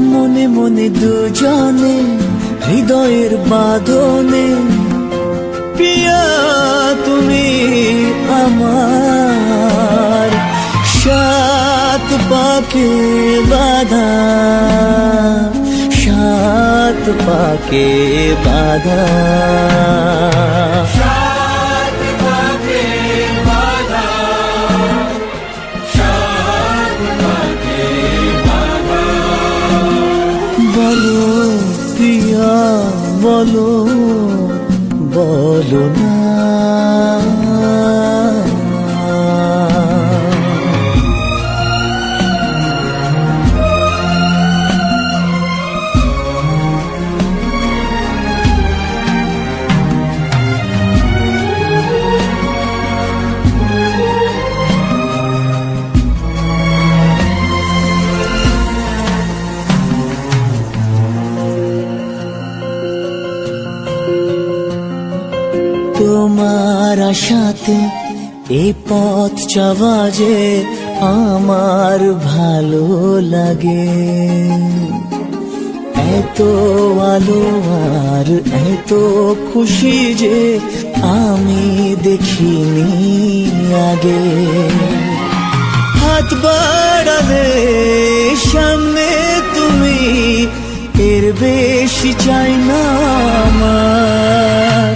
মনে মনে দুজনে হৃদয়ের বাঁধনে, প্রিয়া তুমি আমার, সাত পাকে বাঁধা, সাত পাকে বাঁধা। বলো প্রিয়া বলো, বলো না। তোমার আশাতে এই পথ চলা যে আমার ভালো লাগে, এত আলো আর এত খুশি যে আমি দেখিনি আগে। হাত বাড়ালে সামনে তুমি, এর বেশি চাই না আমার।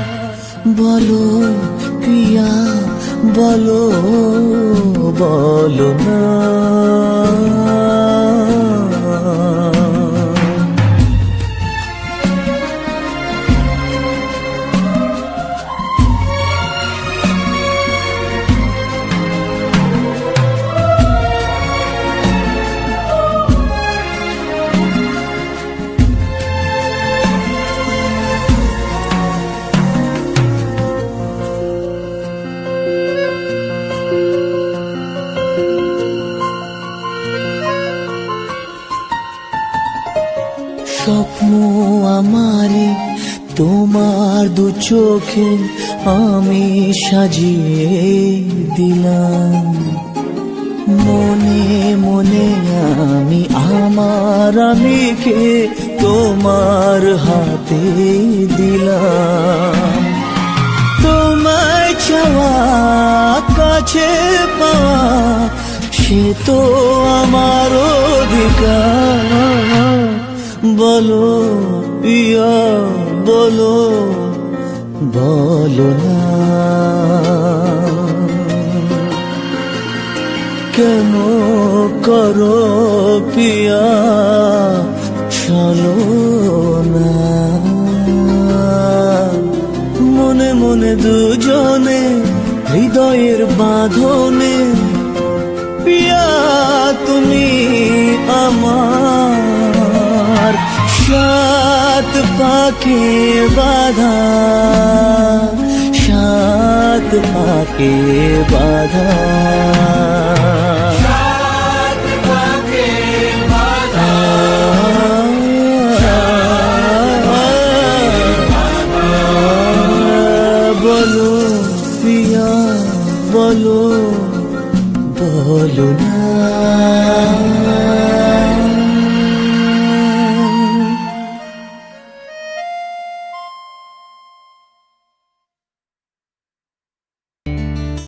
বলো প্রিয়া বলো, বলো না। স্বপ্ন আমারে তোমার দু চোখে আমি সাজিয়ে দিলাম, মনে মনে আমি আমার আমিকে তোমার হাতে দিলাম। তোমায় চাওয়া কাছে পাওয়া সে তো আমার অধিকার। বলো প্রিয়া বলো, বলো না। কেন করো প্রিয়া চলো না। মনে মনে দুজনে হৃদয়ের বাঁধনে, প্রিয়া তুমি আমার, সাত পাকে বাঁধা, সাত পাকে বাঁধা। বলো প্রিয়া বলো, বলো না।